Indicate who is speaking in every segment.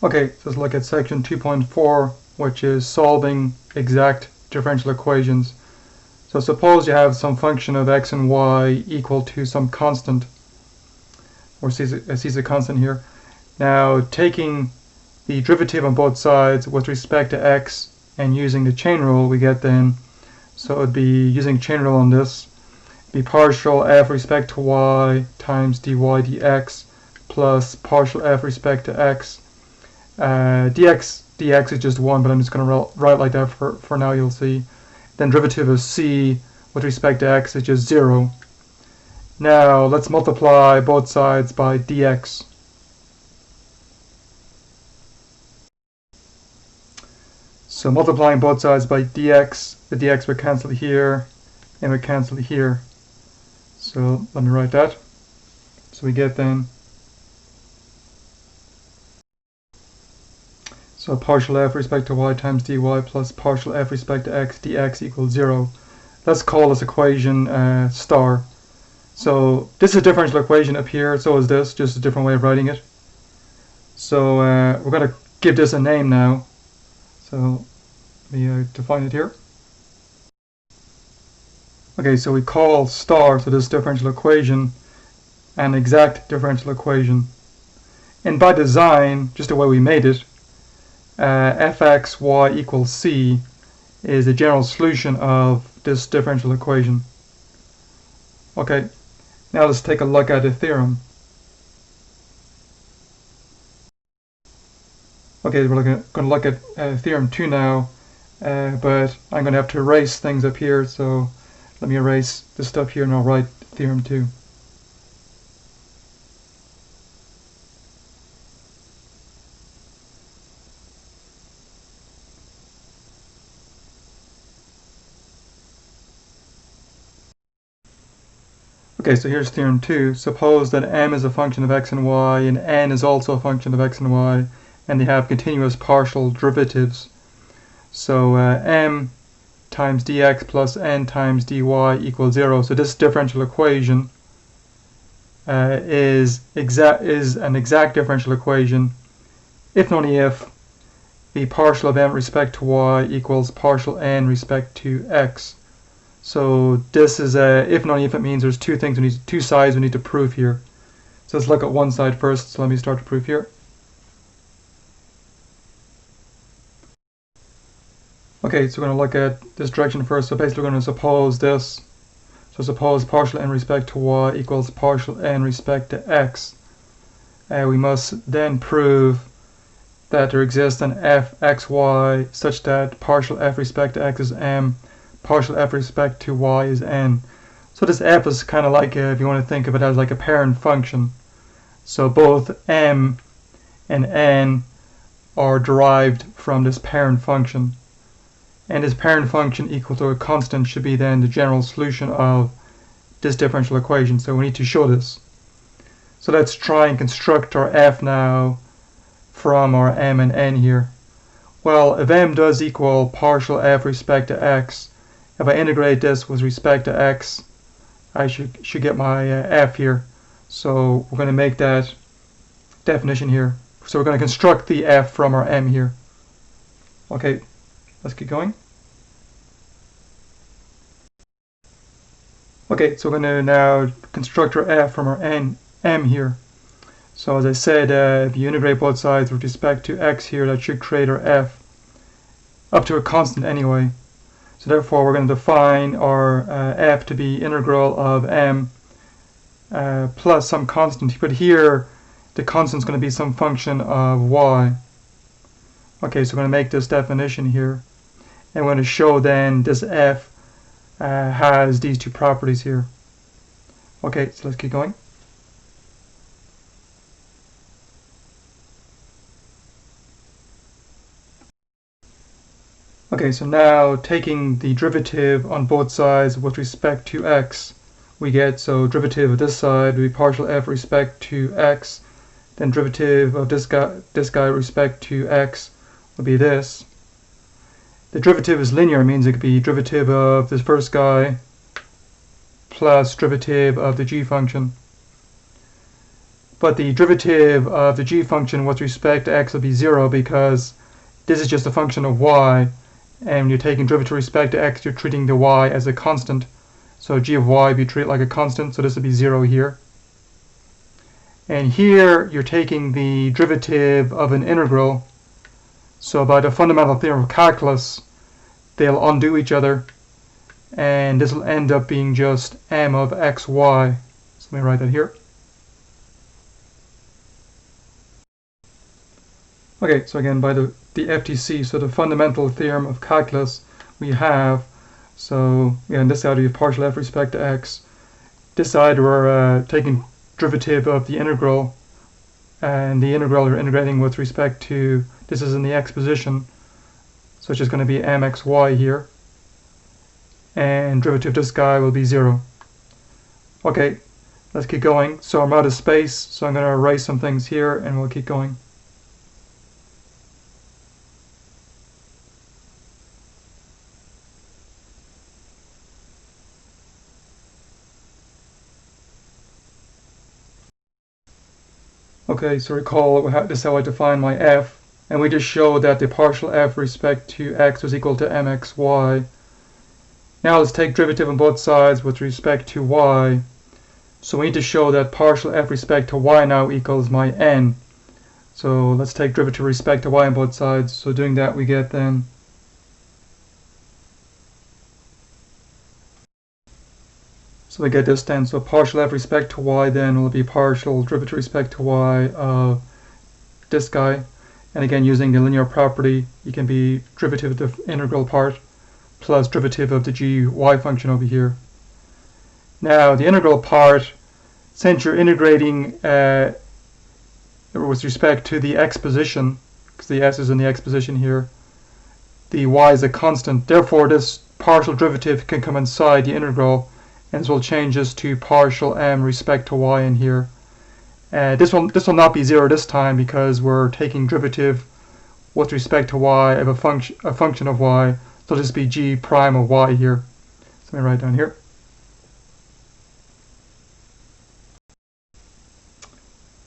Speaker 1: Okay, so let's look at section 2.4, which is solving exact differential equations. So suppose you have some function of x and y equal to some constant, or C is a constant here. Now, taking the derivative on both sides with respect to x and using the chain rule, we get then, so it would be using chain rule on this, be partial f respect to y times dy dx plus partial f respect to x. dx is just 1, but I'm just going to write like that for now, you'll see. Then derivative of c with respect to x is just 0. Now let's multiply both sides by dx. So multiplying both sides by dx, the dx would cancel here and would cancel here. So let me write that. So we get then, so partial f respect to y times dy plus partial f respect to x dx equals 0. Let's call this equation star. So this is a differential equation up here, so is this, just a different way of writing it. So we're going to give this a name now. So let me define it here. Okay, so we call star, so this differential equation, an exact differential equation. And by design, just the way we made it, fxy equals c is the general solution of this differential equation. Okay, now let's take a look at the theorem. Okay, we're going to look at theorem 2 now, but I'm going to have to erase things up here, so let me erase this stuff here and I'll write theorem 2. Okay, so here's theorem 2. Suppose that m is a function of x and y and n is also a function of x and y, and they have continuous partial derivatives. So m times dx plus n times dy equals 0. So this differential equation is an exact differential equation if and only if the partial of m respect to y equals partial n respect to x. So this is if and only if, it means there's two sides we need to prove here. So let's look at one side first. So let me start to prove here. Okay, so we're going to look at this direction first. So basically we're going to suppose this. So suppose partial n respect to y equals partial n respect to x. We must then prove that there exists an fxy such that partial f respect to x is m, partial f respect to y is n. So this f is kind of like, if you want to think of it as like a parent function. So both m and n are derived from this parent function. And this parent function equal to a constant should be then the general solution of this differential equation. So we need to show this. So let's try and construct our f now from our m and n here. Well, if m does equal partial f respect to x, if I integrate this with respect to x, I should get my f here. So we're going to make that definition here. So we're going to construct the f from our m here. Okay, let's keep going. Okay, so we're going to now construct our f from our m here. So as I said, if you integrate both sides with respect to x here, that should create our f up to a constant anyway. So therefore we're going to define our f to be integral of m plus some constant. But here the constant is going to be some function of y. Okay, so we're going to make this definition here. And we're going to show then this f has these two properties here. Okay, so let's keep going. Okay, so now taking the derivative on both sides with respect to x, we get, so derivative of this side would be partial f respect to x, then derivative of this guy with respect to x would be this. The derivative is linear, means it could be derivative of this first guy plus derivative of the g function. but the derivative of the g function with respect to x will be 0 because this is just a function of y, and when you're taking derivative with respect to x, you're treating the y as a constant. So g of y be treated like a constant, so this will be 0 here. And here you're taking the derivative of an integral. So by the fundamental theorem of calculus, they'll undo each other, and this will end up being just m of xy. So let me write that here. Okay, so again, by the FTC, so the fundamental theorem of calculus we have, so on this side we have partial f respect to x. This side we're taking derivative of the integral, and the integral we're integrating with respect to, this is in the x position, so it's just going to be mxy here, and derivative of this guy will be 0. Okay, let's keep going. So I'm out of space, so I'm going to erase some things here and we'll keep going. Okay, so recall this is how I define my f, and we just showed that the partial f with respect to x was equal to mxy. Now let's take derivative on both sides with respect to y. So we need to show that partial f with respect to y now equals my n. So let's take derivative with respect to y on both sides. So doing that, we get then so we get this then. So partial f with respect to y then will be partial derivative with respect to y of this guy. And again, using the linear property, you can be derivative of the integral part plus derivative of the gy function over here. Now the integral part, since you're integrating with respect to the x position, because the s is in the x position here, the y is a constant. Therefore, this partial derivative can come inside the integral, and so we'll change this to partial m respect to y in here. This will not be 0 this time because we're taking derivative with respect to y of a function of y. So this will be g prime of y here. So let me write down here.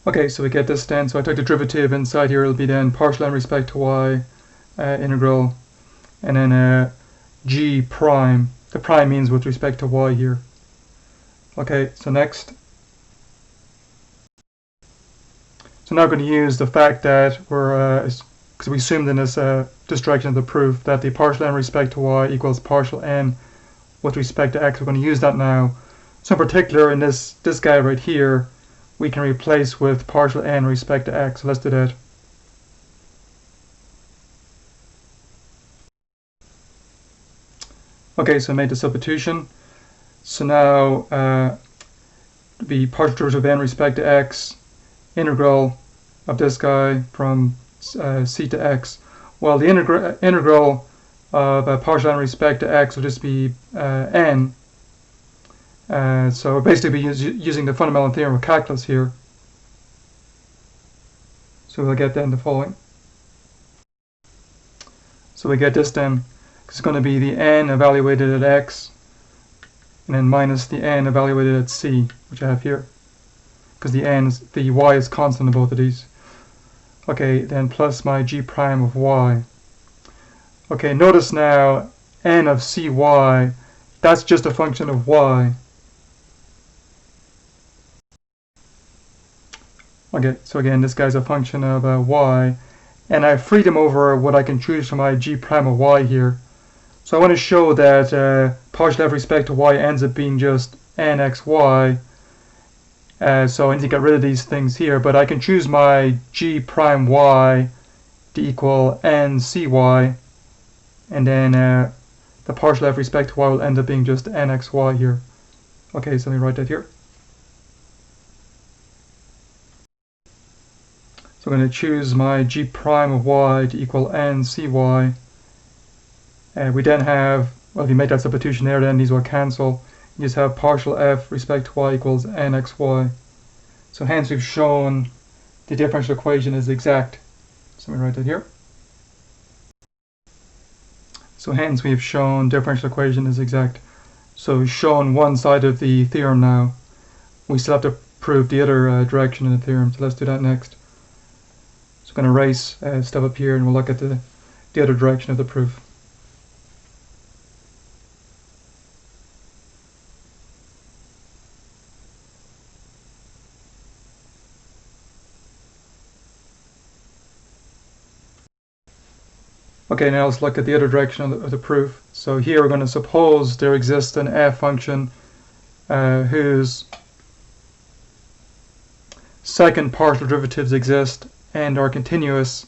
Speaker 1: Okay, so we get this then. So I took the derivative inside here. It'll be then partial m respect to y integral, and then g prime. The prime means with respect to y here. Okay, so next. So now I'm going to use the fact that we're, because we assumed in this direction of the proof that the partial n respect to y equals partial n with respect to x. We're going to use that now. So in particular, in this guy right here, we can replace with partial n respect to x. So let's do that. Okay, so I made the substitution. So now the partial derivative of n respect to x, integral of this guy from c to x. Well, the integral of partial n respect to x will just be n. So we'll basically be using the fundamental theorem of calculus here. So we'll get then the following. So we get this then. It's going to be the n evaluated at x, and then minus the n evaluated at c, which I have here, because the y is constant in both of these. Okay, then plus my g prime of y. Okay, notice now n of cy, that's just a function of y. Okay, so again, this guy's a function of y, and I have freedom over what I can choose for my g prime of y here. So I want to show that partial f with respect to y ends up being just nxy. So I need to get rid of these things here, but I can choose my g prime y to equal ncy, and then the partial f with respect to y will end up being just nxy here. Okay, so let me write that here. So I'm going to choose my g prime of y to equal ncy. We then have, well, if you make that substitution there, then these will cancel. You just have partial f respect to y equals nxy. So hence we've shown the differential equation is exact. So let me write that here. So hence we've shown differential equation is exact. So we've shown one side of the theorem now. We still have to prove the other direction in the theorem. So let's do that next. So I'm going to erase step up here and we'll look at the other direction of the proof. Okay, now let's look at the other direction of the proof. So here we're going to suppose there exists an f function whose second partial derivatives exist and are continuous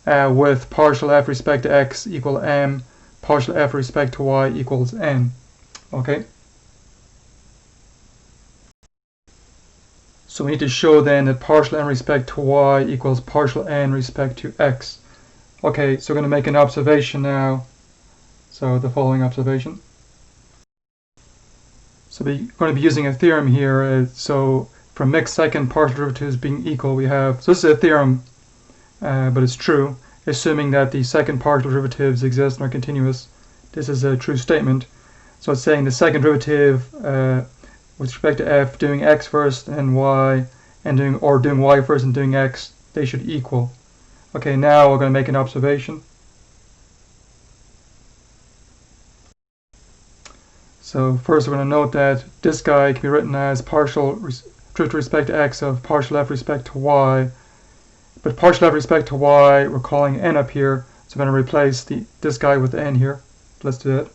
Speaker 1: with partial f respect to x equal m, partial f respect to y equals n. Okay? So we need to show then that partial n respect to y equals partial n respect to x. Okay, so we're going to make an observation now. So the following observation. So we're going to be using a theorem here. So for mixed second partial derivatives being equal, we have, so this is a theorem, but it's true, assuming that the second partial derivatives exist and are continuous. This is a true statement. So it's saying the second derivative with respect to f, doing x first and y, and doing y first and doing x, they should equal. Okay, now we're going to make an observation. So first we're going to note that this guy can be written as partial with respect to x of partial f respect to y. But partial f respect to y, we're calling n up here, so we're going to replace this guy with n here. Let's do that.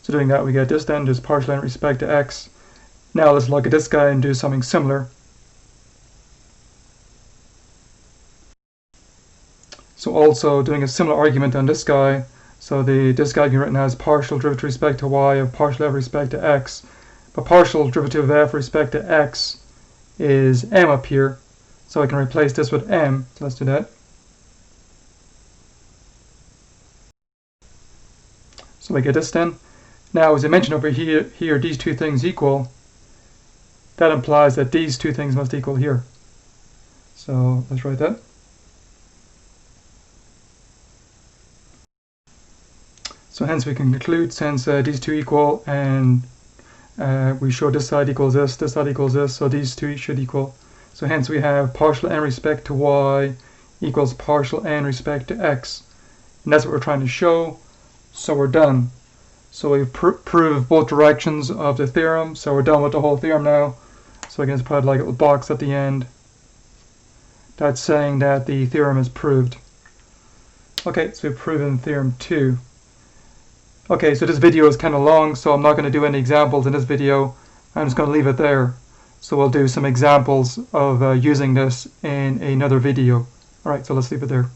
Speaker 1: So doing that we get this then, just partial n with respect to x. Now let's look at this guy and do something similar. So also doing a similar argument on this guy. So this guy can be written as partial derivative with respect to y of partial f with respect to x. But partial derivative of f with respect to x is m up here. So I can replace this with m. So let's do that. So we get this then. Now as I mentioned over here these two things equal. That implies that these two things must equal here. So let's write that. So hence we can conclude, since these two equal and we show this side equals this side equals this, so these two should equal. So hence we have partial n respect to y equals partial n respect to x. And that's what we're trying to show, so we're done. So we've proved both directions of the theorem, so we're done with the whole theorem now. So I can just put like a little box at the end. That's saying that the theorem is proved. Okay, so we've proven theorem 2. Okay, so this video is kind of long, so I'm not going to do any examples in this video. I'm just going to leave it there. So we'll do some examples of using this in another video. Alright, so let's leave it there.